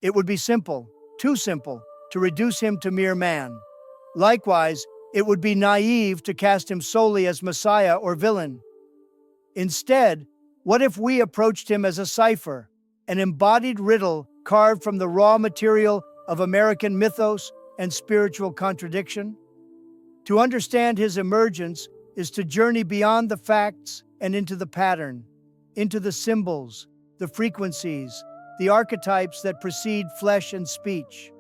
It would be simple, too simple, to reduce him to mere man. Likewise, it would be naive to cast him solely as Messiah or villain. Instead, what if we approached him as a cipher, an embodied riddle carved from the raw material of American mythos and spiritual contradiction? To understand his emergence is to journey beyond the facts and into the pattern, into the symbols, the frequencies, the archetypes that precede flesh and speech.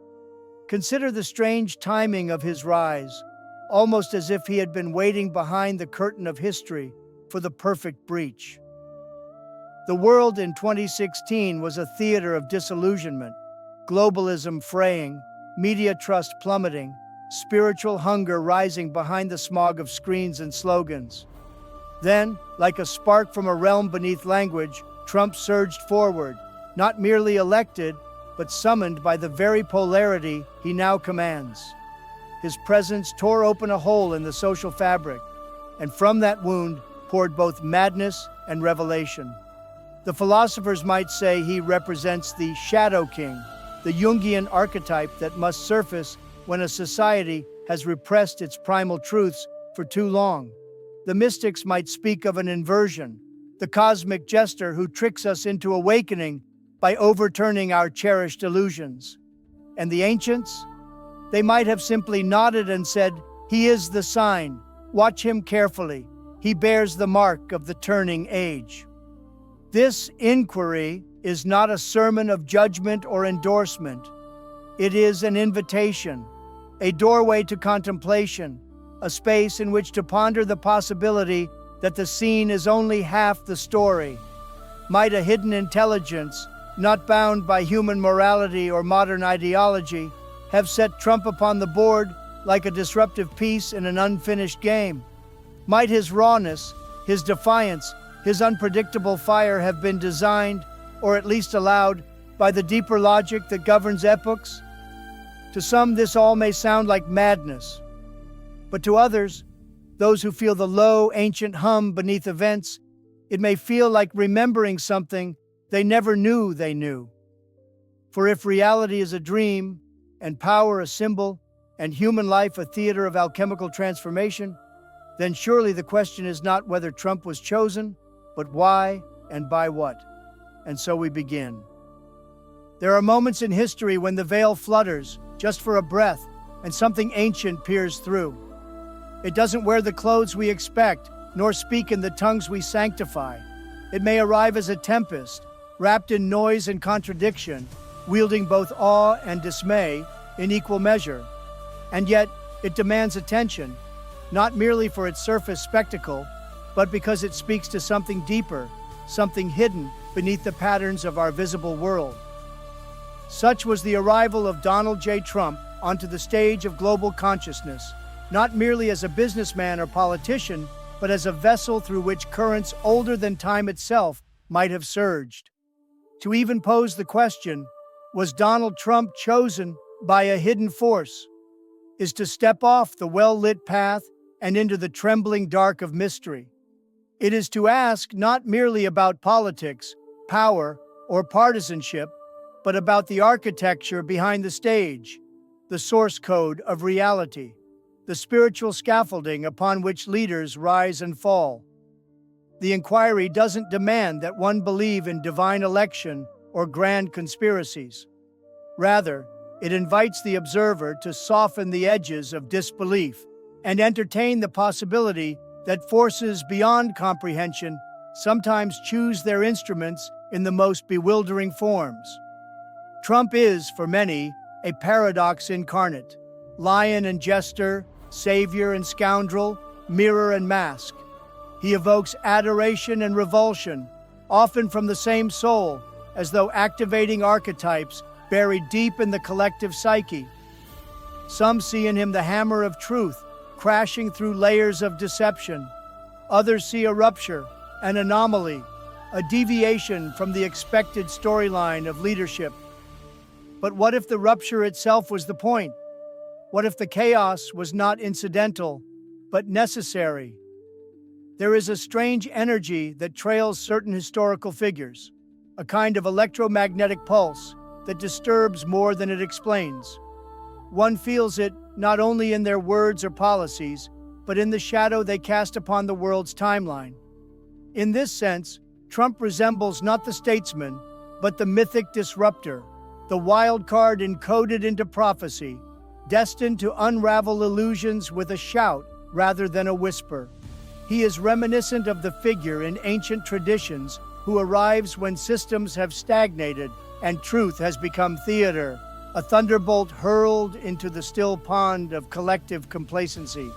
Consider the strange timing of his rise, almost as if he had been waiting behind the curtain of history for the perfect breach. The world in 2016 was a theater of disillusionment, globalism fraying, media trust plummeting, spiritual hunger rising behind the smog of screens and slogans. Then, like a spark from a realm beneath language, Trump surged forward, not merely elected, but summoned by the very polarity he now commands. His presence tore open a hole in the social fabric, and from that wound poured both madness and revelation. The philosophers might say he represents the Shadow King, the Jungian archetype that must surface when a society has repressed its primal truths for too long. The mystics might speak of an inversion, the cosmic jester who tricks us into awakening by overturning our cherished illusions. And the ancients? They might have simply nodded and said, "He is the sign. Watch him carefully. He bears the mark of the turning age." This inquiry is not a sermon of judgment or endorsement. It is an invitation, a doorway to contemplation, a space in which to ponder the possibility that the scene is only half the story. Might a hidden intelligence, not bound by human morality or modern ideology, have set Trump upon the board like a disruptive piece in an unfinished game? Might his rawness, his defiance, his unpredictable fire have been designed, or at least allowed, by the deeper logic that governs epochs? To some, this all may sound like madness. But to others, those who feel the low, ancient hum beneath events, it may feel like remembering something they never knew they knew. For if reality is a dream, and power a symbol, and human life a theater of alchemical transformation, then surely the question is not whether Trump was chosen, but why and by what. And so we begin. There are moments in history when the veil flutters, just for a breath, and something ancient peers through. It doesn't wear the clothes we expect, nor speak in the tongues we sanctify. It may arrive as a tempest, wrapped in noise and contradiction, wielding both awe and dismay in equal measure. And yet, it demands attention, not merely for its surface spectacle, but because it speaks to something deeper, something hidden beneath the patterns of our visible world. Such was the arrival of Donald J. Trump onto the stage of global consciousness, not merely as a businessman or politician, but as a vessel through which currents older than time itself might have surged. To even pose the question, was Donald Trump chosen by a hidden force, is to step off the well-lit path and into the trembling dark of mystery. It is to ask not merely about politics, power, or partisanship, but about the architecture behind the stage, the source code of reality, the spiritual scaffolding upon which leaders rise and fall. The inquiry doesn't demand that one believe in divine election or grand conspiracies. Rather, it invites the observer to soften the edges of disbelief and entertain the possibility that forces beyond comprehension sometimes choose their instruments in the most bewildering forms. Trump is, for many, a paradox incarnate, lion and jester, savior and scoundrel, mirror and mask. He evokes adoration and revulsion, often from the same soul, as though activating archetypes buried deep in the collective psyche. Some see in him the hammer of truth, crashing through layers of deception. Others see a rupture, an anomaly, a deviation from the expected storyline of leadership. But what if the rupture itself was the point? What if the chaos was not incidental, but necessary? There is a strange energy that trails certain historical figures, a kind of electromagnetic pulse, that disturbs more than it explains. One feels it not only in their words or policies, but in the shadow they cast upon the world's timeline. In this sense, Trump resembles not the statesman, but the mythic disruptor, the wild card encoded into prophecy, destined to unravel illusions with a shout rather than a whisper. He is reminiscent of the figure in ancient traditions who arrives when systems have stagnated and truth has become theater, a thunderbolt hurled into the still pond of collective complacency.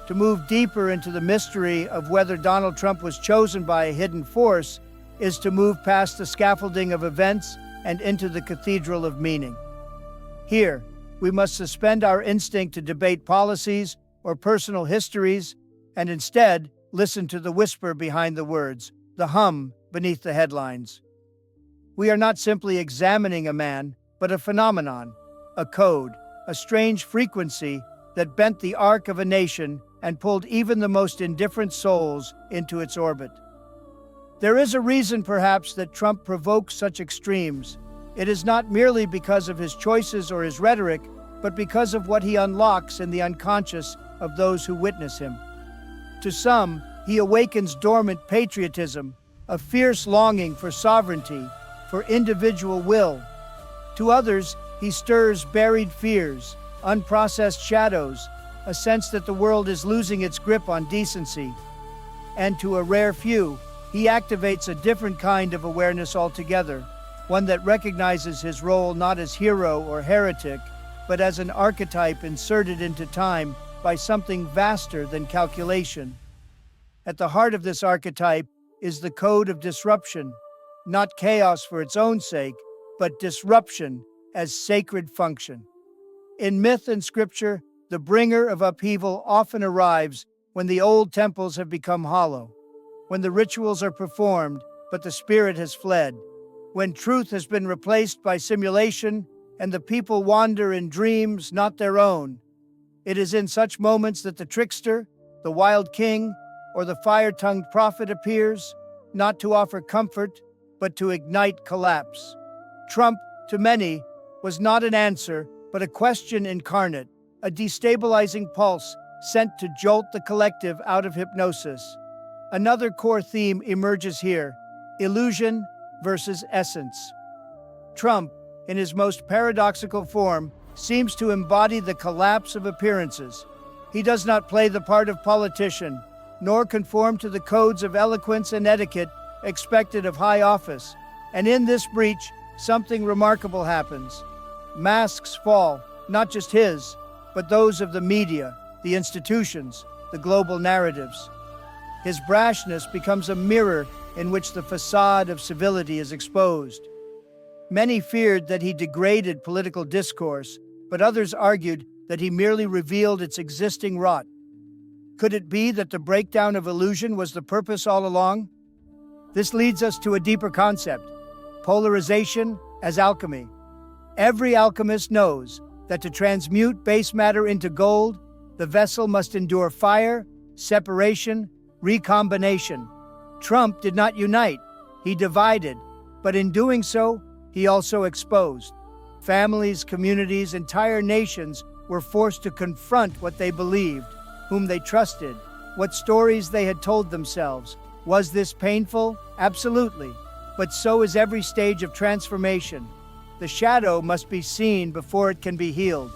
To move deeper into the mystery of whether Donald Trump was chosen by a hidden force is to move past the scaffolding of events and into the cathedral of meaning. Here, we must suspend our instinct to debate policies or personal histories and instead listen to the whisper behind the words, the hum beneath the headlines. We are not simply examining a man, but a phenomenon, a code, a strange frequency that bent the arc of a nation and pulled even the most indifferent souls into its orbit. There is a reason, perhaps, that Trump provokes such extremes. It is not merely because of his choices or his rhetoric, but because of what he unlocks in the unconscious of those who witness him. To some, he awakens dormant patriotism, a fierce longing for sovereignty, for individual will. To others, he stirs buried fears, unprocessed shadows, a sense that the world is losing its grip on decency. And to a rare few, he activates a different kind of awareness altogether, one that recognizes his role not as hero or heretic, but as an archetype inserted into time by something vaster than calculation. At the heart of this archetype is the code of disruption, not chaos for its own sake, but disruption as sacred function. In myth and scripture, the bringer of upheaval often arrives when the old temples have become hollow, when the rituals are performed, but the spirit has fled, when truth has been replaced by simulation, and the people wander in dreams not their own. It is in such moments that the trickster, the wild king, or the fire-tongued prophet appears, not to offer comfort, but to ignite collapse. Trump, to many, was not an answer, but a question incarnate, a destabilizing pulse sent to jolt the collective out of hypnosis. Another core theme emerges here: illusion versus essence. Trump, in his most paradoxical form, seems to embody the collapse of appearances. He does not play the part of politician, nor conform to the codes of eloquence and etiquette expected of high office. And in this breach, something remarkable happens. Masks fall, not just his, but those of the media, the institutions, the global narratives. His brashness becomes a mirror in which the facade of civility is exposed. Many feared that he degraded political discourse, but others argued that he merely revealed its existing rot. Could it be that the breakdown of illusion was the purpose all along? This leads us to a deeper concept: polarization as alchemy. Every alchemist knows that to transmute base matter into gold, the vessel must endure fire, separation, recombination. Trump did not unite, he divided, but in doing so, he also exposed. Families, communities, entire nations were forced to confront what they believed, whom they trusted, what stories they had told themselves. Was this painful? Absolutely. But so is every stage of transformation. The shadow must be seen before it can be healed.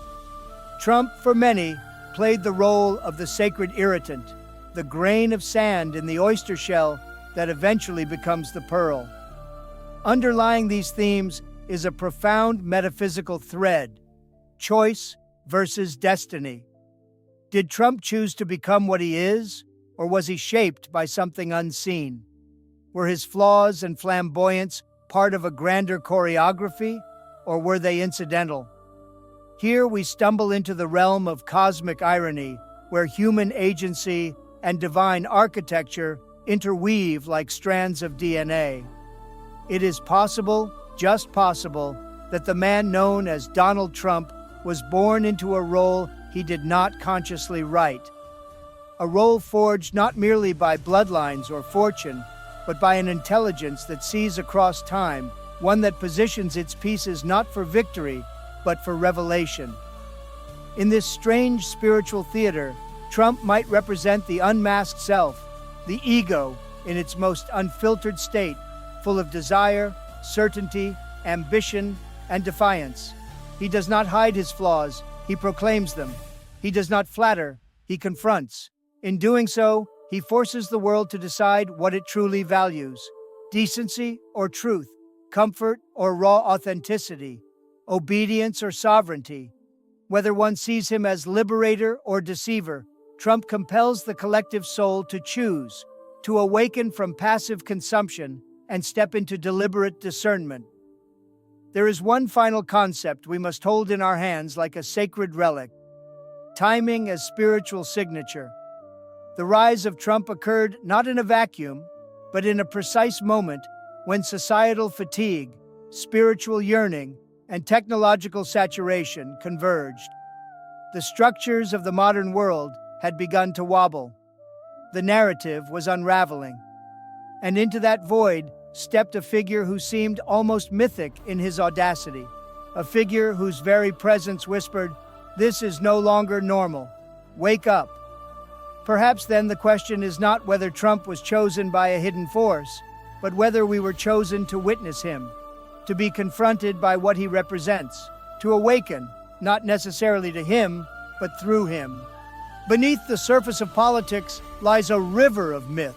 Trump, for many, played the role of the sacred irritant, the grain of sand in the oyster shell that eventually becomes the pearl. Underlying these themes is a profound metaphysical thread: choice versus destiny. Did Trump choose to become what he is, or was he shaped by something unseen? Were his flaws and flamboyance part of a grander choreography, or were they incidental? Here we stumble into the realm of cosmic irony, where human agency and divine architecture interweave like strands of DNA. It is possible, just possible, that the man known as Donald Trump was born into a role he did not consciously write. A role forged not merely by bloodlines or fortune, but by an intelligence that sees across time, one that positions its pieces not for victory, but for revelation. In this strange spiritual theater, Trump might represent the unmasked self, the ego in its most unfiltered state, full of desire, certainty, ambition, and defiance. He does not hide his flaws, he proclaims them. He does not flatter, he confronts. In doing so, he forces the world to decide what it truly values: decency or truth, comfort or raw authenticity, obedience or sovereignty. Whether one sees him as liberator or deceiver, Trump compels the collective soul to choose, to awaken from passive consumption and step into deliberate discernment. There is one final concept we must hold in our hands like a sacred relic: timing as spiritual signature. The rise of Trump occurred not in a vacuum, but in a precise moment when societal fatigue, spiritual yearning, and technological saturation converged. The structures of the modern world had begun to wobble. The narrative was unraveling. And into that void stepped a figure who seemed almost mythic in his audacity, a figure whose very presence whispered, "This is no longer normal. Wake up." Perhaps then the question is not whether Trump was chosen by a hidden force, but whether we were chosen to witness him, to be confronted by what he represents, to awaken, not necessarily to him, but through him. Beneath the surface of politics lies a river of myth,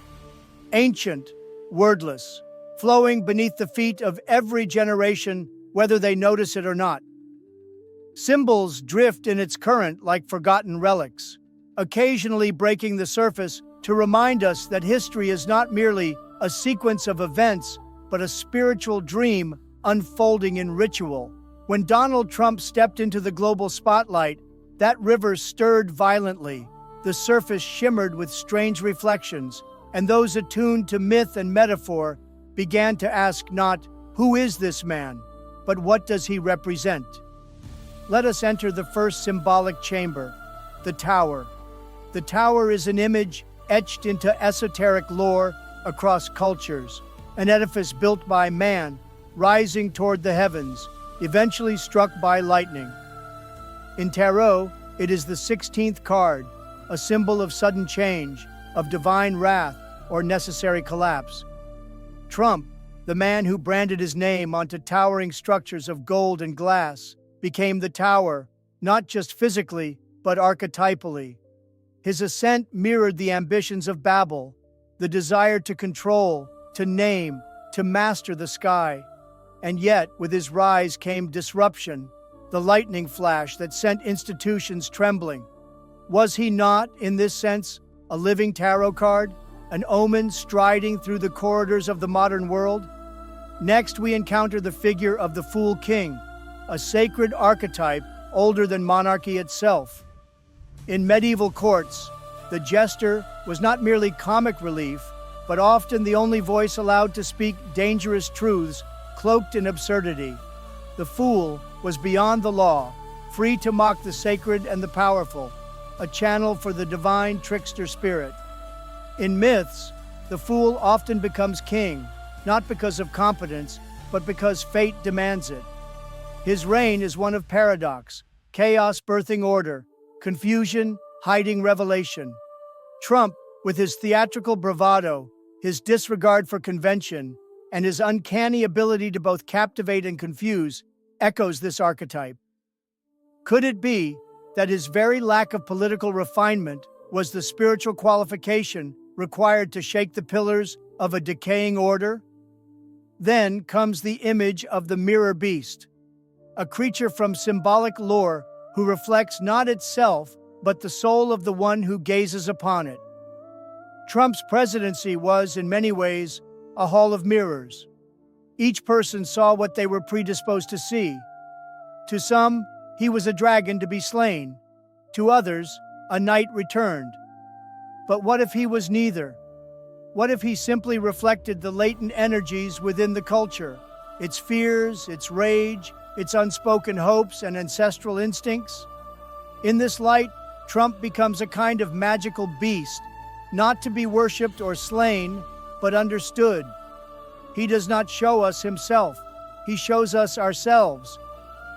ancient, wordless, flowing beneath the feet of every generation, whether they notice it or not. Symbols drift in its current like forgotten relics, occasionally breaking the surface to remind us that history is not merely a sequence of events, but a spiritual dream unfolding in ritual. When Donald Trump stepped into the global spotlight, that river stirred violently, the surface shimmered with strange reflections, and those attuned to myth and metaphor began to ask not, "Who is this man?" but "What does he represent?" Let us enter the first symbolic chamber, the tower. The tower is an image etched into esoteric lore across cultures, an edifice built by man, rising toward the heavens, eventually struck by lightning. In tarot, it is the 16th card, a symbol of sudden change, of divine wrath, or necessary collapse. Trump, the man who branded his name onto towering structures of gold and glass, became the tower, not just physically, but archetypally. His ascent mirrored the ambitions of Babel, the desire to control, to name, to master the sky. And yet, with his rise came disruption, the lightning flash that sent institutions trembling. Was he not, in this sense, a living tarot card, an omen striding through the corridors of the modern world? Next, we encounter the figure of the Fool King, a sacred archetype older than monarchy itself. In medieval courts, the jester was not merely comic relief, but often the only voice allowed to speak dangerous truths cloaked in absurdity. The fool was beyond the law, free to mock the sacred and the powerful, a channel for the divine trickster spirit. In myths, the fool often becomes king, not because of competence, but because fate demands it. His reign is one of paradox, chaos birthing order, confusion hiding revelation. Trump, with his theatrical bravado, his disregard for convention, and his uncanny ability to both captivate and confuse, echoes this archetype. Could it be that his very lack of political refinement was the spiritual qualification required to shake the pillars of a decaying order? Then comes the image of the mirror beast, a creature from symbolic lore who reflects not itself, but the soul of the one who gazes upon it. Trump's presidency was, in many ways, a hall of mirrors. Each person saw what they were predisposed to see. To some, he was a dragon to be slain. To others, a knight returned. But what if he was neither? What if he simply reflected the latent energies within the culture, its fears, its rage, its unspoken hopes and ancestral instincts? In this light, Trump becomes a kind of magical beast, not to be worshipped or slain, but understood. He does not show us himself. he shows us ourselves.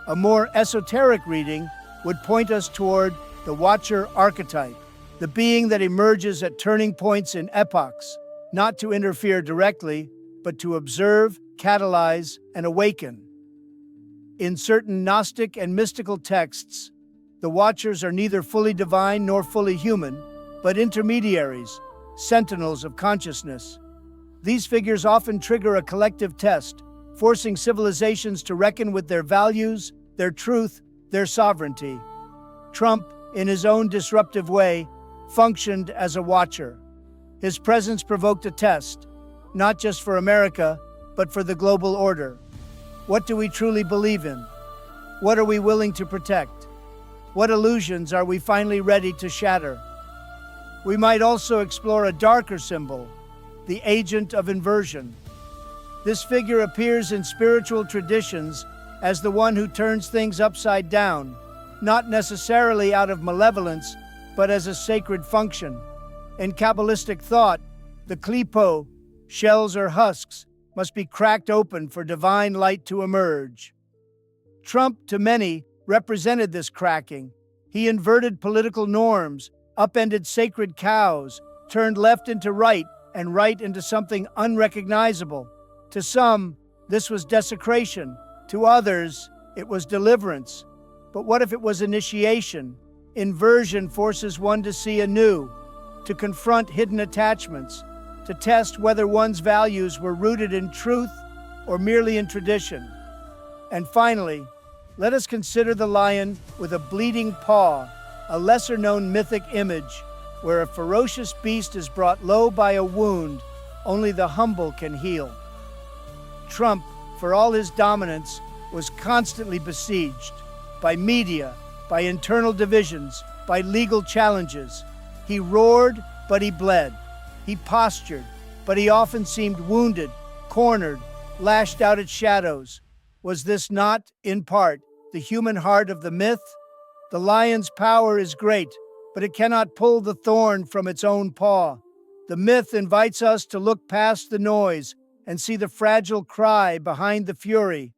A more esoteric reading would point us toward the Watcher archetype, the being that emerges at turning points in epochs, not to interfere directly, but to observe, catalyze, and awaken. In certain Gnostic and mystical texts, the Watchers are neither fully divine nor fully human, but intermediaries, sentinels of consciousness. These figures often trigger a collective test, forcing civilizations to reckon with their values, their truth, their sovereignty. Trump, in his own disruptive way, functioned as a watcher. His presence provoked a test, not just for America, but for the global order. What do we truly believe in? What are we willing to protect? What illusions are we finally ready to shatter? We might also explore a darker symbol, the agent of inversion. This figure appears in spiritual traditions as the one who turns things upside down, not necessarily out of malevolence, but as a sacred function. In Kabbalistic thought, the klipo, shells or husks, must be cracked open for divine light to emerge. Trump, to many, represented this cracking. He inverted political norms, upended sacred cows, turned left into right and right into something unrecognizable. To some, this was desecration. To others, it was deliverance. But what if it was initiation? Inversion forces one to see anew, to confront hidden attachments, to test whether one's values were rooted in truth or merely in tradition. And finally, let us consider the lion with a bleeding paw, a lesser-known mythic image, where a ferocious beast is brought low by a wound only the humble can heal. Trump, for all his dominance, was constantly besieged by media, by internal divisions, by legal challenges. He roared, but he bled. He postured, but he often seemed wounded, cornered, lashed out at shadows. Was this not, in part, the human heart of the myth? The lion's power is great, but it cannot pull the thorn from its own paw. The myth invites us to look past the noise and see the fragile cry behind the fury.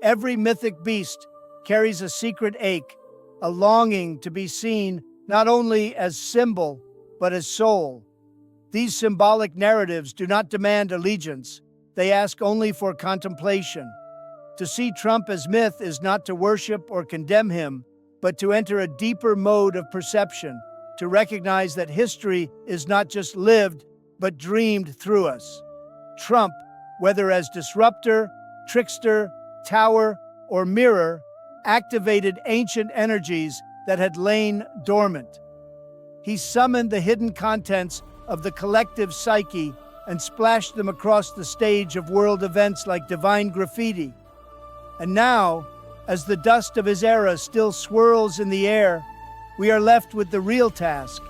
Every mythic beast carries a secret ache, a longing to be seen not only as symbol, but as soul. These symbolic narratives do not demand allegiance. They ask only for contemplation. To see Trump as myth is not to worship or condemn him, but to enter a deeper mode of perception, to recognize that history is not just lived, but dreamed through us. Trump, whether as disruptor, trickster, tower, or mirror, activated ancient energies that had lain dormant. He summoned the hidden contents of the collective psyche and splashed them across the stage of world events like divine graffiti. And now, as the dust of his era still swirls in the air, we are left with the real task,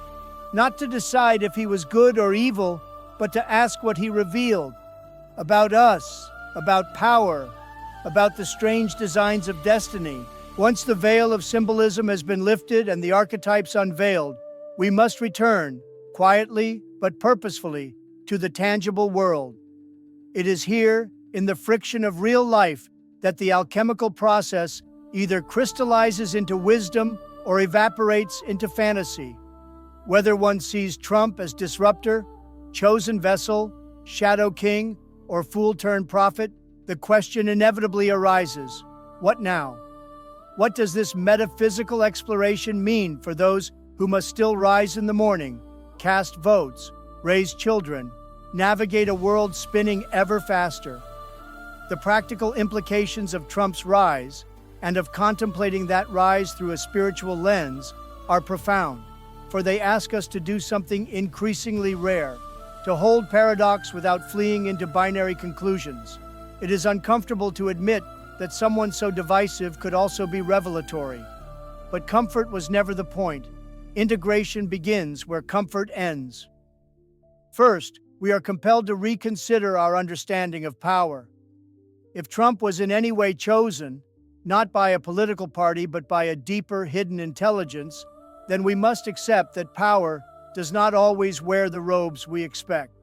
not to decide if he was good or evil, but to ask what he revealed about us, about power, about the strange designs of destiny. Once the veil of symbolism has been lifted and the archetypes unveiled, we must return, quietly but purposefully, to the tangible world. It is here, in the friction of real life, that the alchemical process either crystallizes into wisdom or evaporates into fantasy. Whether one sees Trump as disruptor, chosen vessel, shadow king, or fool-turned-prophet, the question inevitably arises: what now? What does this metaphysical exploration mean for those who must still rise in the morning, cast votes, raise children, navigate a world spinning ever faster? The practical implications of Trump's rise, and of contemplating that rise through a spiritual lens, are profound, for they ask us to do something increasingly rare, to hold paradox without fleeing into binary conclusions. It is uncomfortable to admit that someone so divisive could also be revelatory. But comfort was never the point. Integration begins where comfort ends. First, we are compelled to reconsider our understanding of power. If Trump was in any way chosen, not by a political party but by a deeper hidden intelligence, then we must accept that power does not always wear the robes we expect.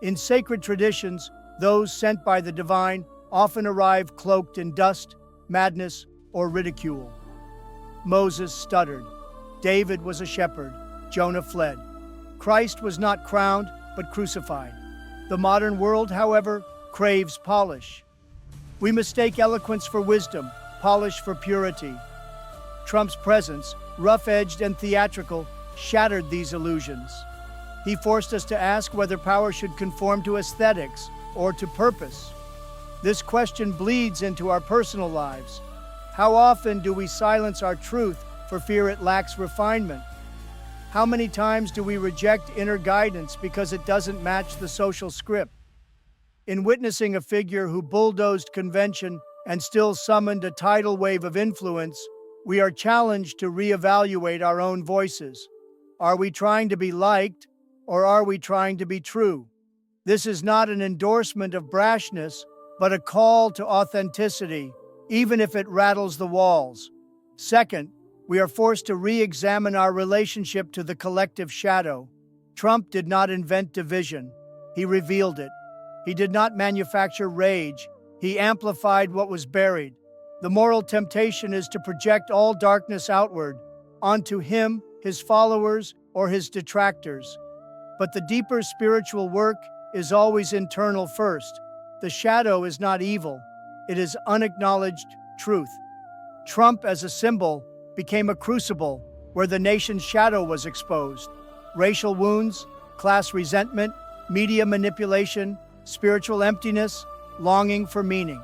In sacred traditions, those sent by the divine often arrive cloaked in dust, madness, or ridicule. Moses stuttered. David was a shepherd. Jonah fled. Christ was not crowned, but crucified. The modern world, however, craves polish. We mistake eloquence for wisdom, polish for purity. Trump's presence, rough-edged and theatrical, shattered these illusions. He forced us to ask whether power should conform to aesthetics or to purpose. This question bleeds into our personal lives. How often do we silence our truth for fear it lacks refinement? How many times do we reject inner guidance because it doesn't match the social script? In witnessing a figure who bulldozed convention and still summoned a tidal wave of influence, we are challenged to reevaluate our own voices. Are we trying to be liked, or are we trying to be true? This is not an endorsement of brashness, but a call to authenticity, even if it rattles the walls. Second, we are forced to re-examine our relationship to the collective shadow. Trump did not invent division. He revealed it. He did not manufacture rage. He amplified what was buried. The moral temptation is to project all darkness outward, onto him, his followers, or his detractors. But the deeper spiritual work is always internal first. The shadow is not evil. It is unacknowledged truth. Trump, as a symbol, became a crucible where the nation's shadow was exposed. Racial wounds, class resentment, media manipulation, spiritual emptiness, longing for meaning.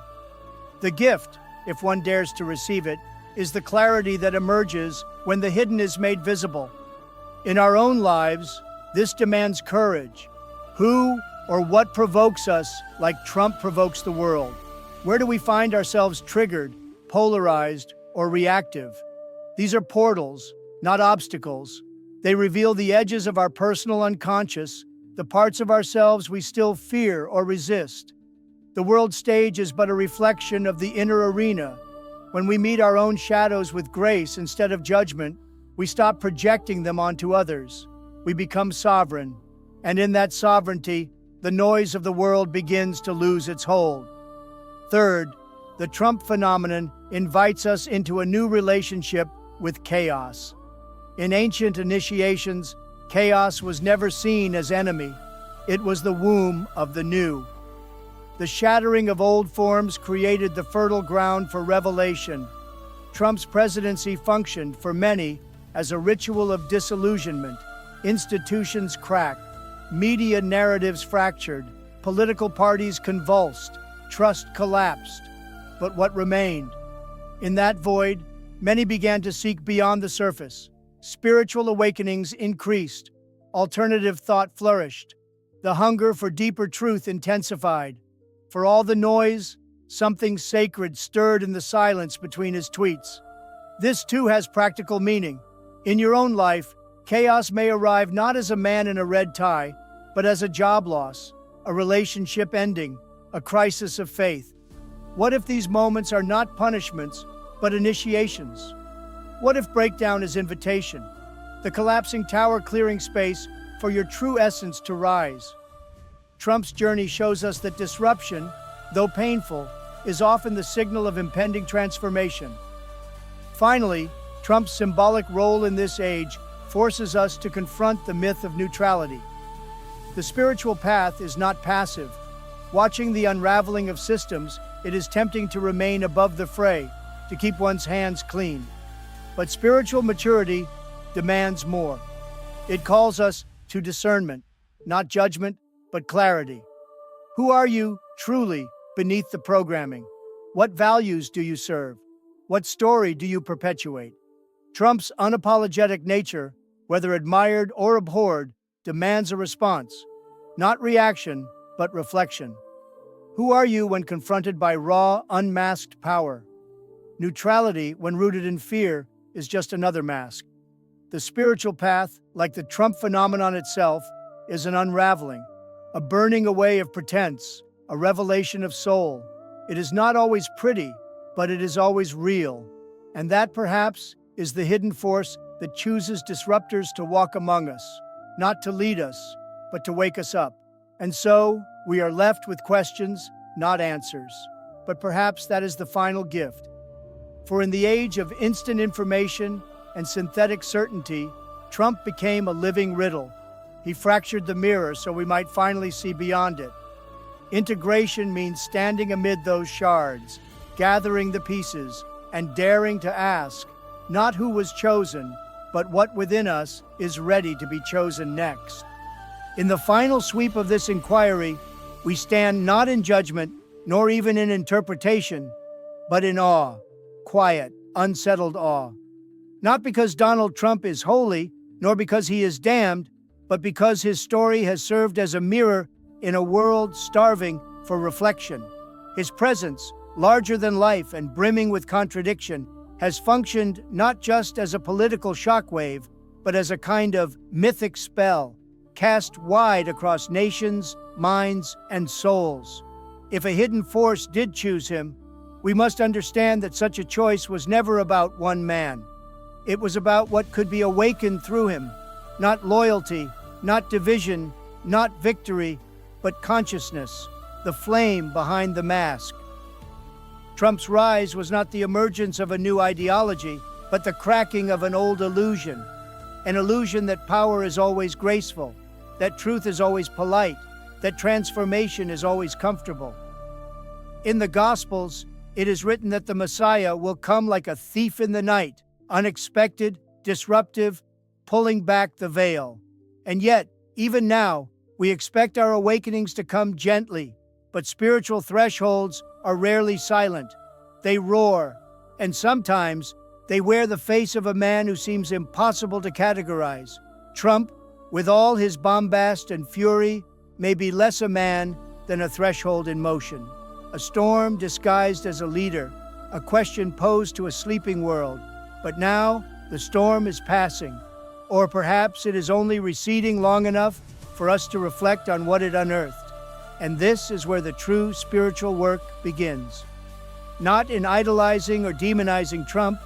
The gift, if one dares to receive it, is the clarity that emerges when the hidden is made visible. In our own lives, this demands courage. Who or what provokes us like Trump provokes the world? Where do we find ourselves triggered, polarized, or reactive? These are portals, not obstacles. They reveal the edges of our personal unconscious, the parts of ourselves we still fear or resist. The world stage is but a reflection of the inner arena. When we meet our own shadows with grace instead of judgment, we stop projecting them onto others. We become sovereign, and in that sovereignty, the noise of the world begins to lose its hold. Third, the Trump phenomenon invites us into a new relationship with chaos. In ancient initiations, chaos was never seen as enemy. It was the womb of the new. The shattering of old forms created the fertile ground for revelation. Trump's presidency functioned, for many, as a ritual of disillusionment. Institutions cracked, media narratives fractured, political parties convulsed, trust collapsed. But what remained? In that void, many began to seek beyond the surface. Spiritual awakenings increased. Alternative thought flourished. The hunger for deeper truth intensified. For all the noise, something sacred stirred in the silence between his tweets. This too has practical meaning. In your own life, chaos may arrive not as a man in a red tie, but as a job loss, a relationship ending, a crisis of faith. What if these moments are not punishments, but initiations? What if breakdown is invitation, the collapsing tower clearing space for your true essence to rise? Trump's journey shows us that disruption, though painful, is often the signal of impending transformation. Finally, Trump's symbolic role in this age forces us to confront the myth of neutrality. The spiritual path is not passive. Watching the unraveling of systems, it is tempting to remain above the fray, to keep one's hands clean. But spiritual maturity demands more. It calls us to discernment, not judgment, but clarity. Who are you, truly, beneath the programming? What values do you serve? What story do you perpetuate? Trump's unapologetic nature, whether admired or abhorred, demands a response. Not reaction, but reflection. Who are you when confronted by raw, unmasked power? Neutrality, when rooted in fear, is just another mask. The spiritual path, like the Trump phenomenon itself, is an unraveling, a burning away of pretense, a revelation of soul. It is not always pretty, but it is always real. And that, perhaps, is the hidden force that chooses disruptors to walk among us, not to lead us, but to wake us up. And so, we are left with questions, not answers. but perhaps that is the final gift. For in the age of instant information and synthetic certainty, Trump became a living riddle. He fractured the mirror so we might finally see beyond it. Integration means standing amid those shards, gathering the pieces, and daring to ask, not who was chosen, but what within us is ready to be chosen next. In the final sweep of this inquiry, we stand not in judgment, nor even in interpretation, but in awe, quiet, unsettled awe. Not because Donald Trump is holy, nor because he is damned, but because his story has served as a mirror in a world starving for reflection. His presence, larger than life and brimming with contradiction, has functioned not just as a political shockwave, but as a kind of mythic spell, cast wide across nations, minds, and souls. If a hidden force did choose him, we must understand that such a choice was never about one man. It was about what could be awakened through him, not loyalty, not division, not victory, but consciousness, the flame behind the mask. Trump's rise was not the emergence of a new ideology, but the cracking of an old illusion. An illusion that power is always graceful, that truth is always polite, that transformation is always comfortable. In the Gospels, it is written that the Messiah will come like a thief in the night, unexpected, disruptive, pulling back the veil. And yet, even now, we expect our awakenings to come gently, but spiritual thresholds are rarely silent. They roar, and sometimes they wear the face of a man who seems impossible to categorize. Trump, with all his bombast and fury, may be less a man than a threshold in motion, a storm disguised as a leader, a question posed to a sleeping world. But now, the storm is passing, or perhaps it is only receding long enough for us to reflect on what it unearthed. And this is where the true spiritual work begins. Not in idolizing or demonizing Trump,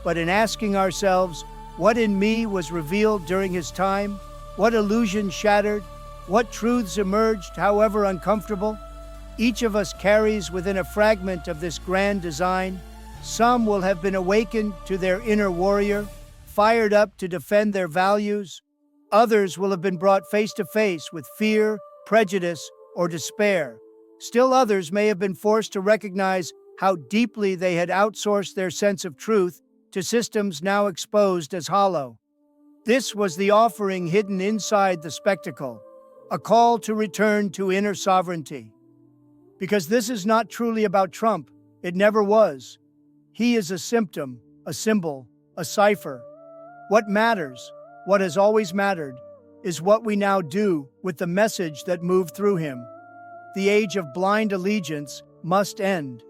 but in asking ourselves, what in me was revealed during his time? What illusions shattered? What truths emerged, however uncomfortable? Each of us carries within a fragment of this grand design. Some will have been awakened to their inner warrior, fired up to defend their values. Others will have been brought face to face with fear, prejudice, or despair. Still others may have been forced to recognize how deeply they had outsourced their sense of truth to systems now exposed as hollow. This was the offering hidden inside the spectacle, a call to return to inner sovereignty. Because this is not truly about Trump, it never was. He is a symptom, a symbol, a cipher. What matters, what has always mattered, is what we now do with the message that moved through him. The age of blind allegiance must end.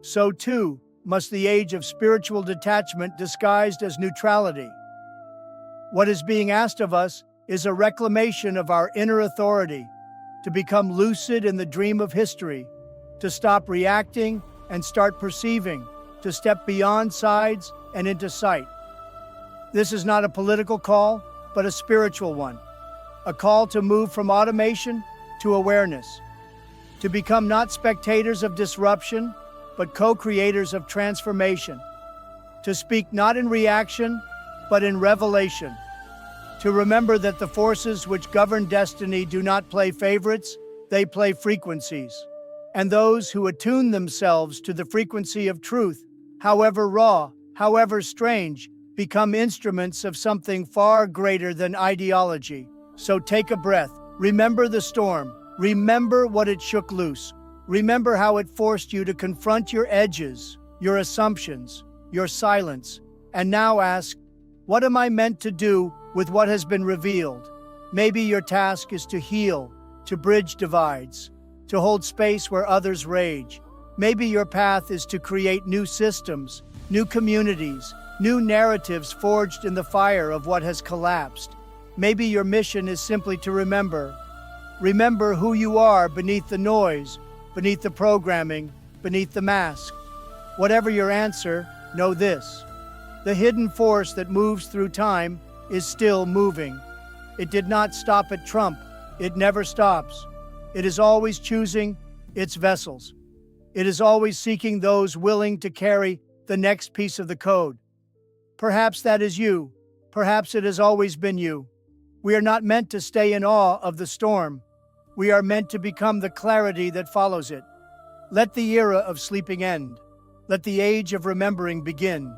So too must the age of spiritual detachment disguised as neutrality. What is being asked of us is a reclamation of our inner authority, to become lucid in the dream of history, to stop reacting and start perceiving, to step beyond sides and into sight. This is not a political call, but a spiritual one. A call to move from automation to awareness, to become not spectators of disruption, but co-creators of transformation, to speak not in reaction, but in revelation, to remember that the forces which govern destiny do not play favorites, they play frequencies, and those who attune themselves to the frequency of truth, however raw, however strange, become instruments of something far greater than ideology. So take a breath. Remember the storm. Remember what it shook loose. Remember how it forced you to confront your edges, your assumptions, your silence. And now ask, what am I meant to do with what has been revealed? Maybe your task is to heal, to bridge divides, to hold space where others rage. Maybe your path is to create new systems, new communities, new narratives forged in the fire of what has collapsed. Maybe your mission is simply to remember. Remember who you are beneath the noise, beneath the programming, beneath the mask. Whatever your answer, know this. The hidden force that moves through time is still moving. It did not stop at Trump. It never stops. It is always choosing its vessels. It is always seeking those willing to carry the next piece of the code. Perhaps that is you. Perhaps it has always been you. We are not meant to stay in awe of the storm. We are meant to become the clarity that follows it. Let the era of sleeping end. Let the age of remembering begin.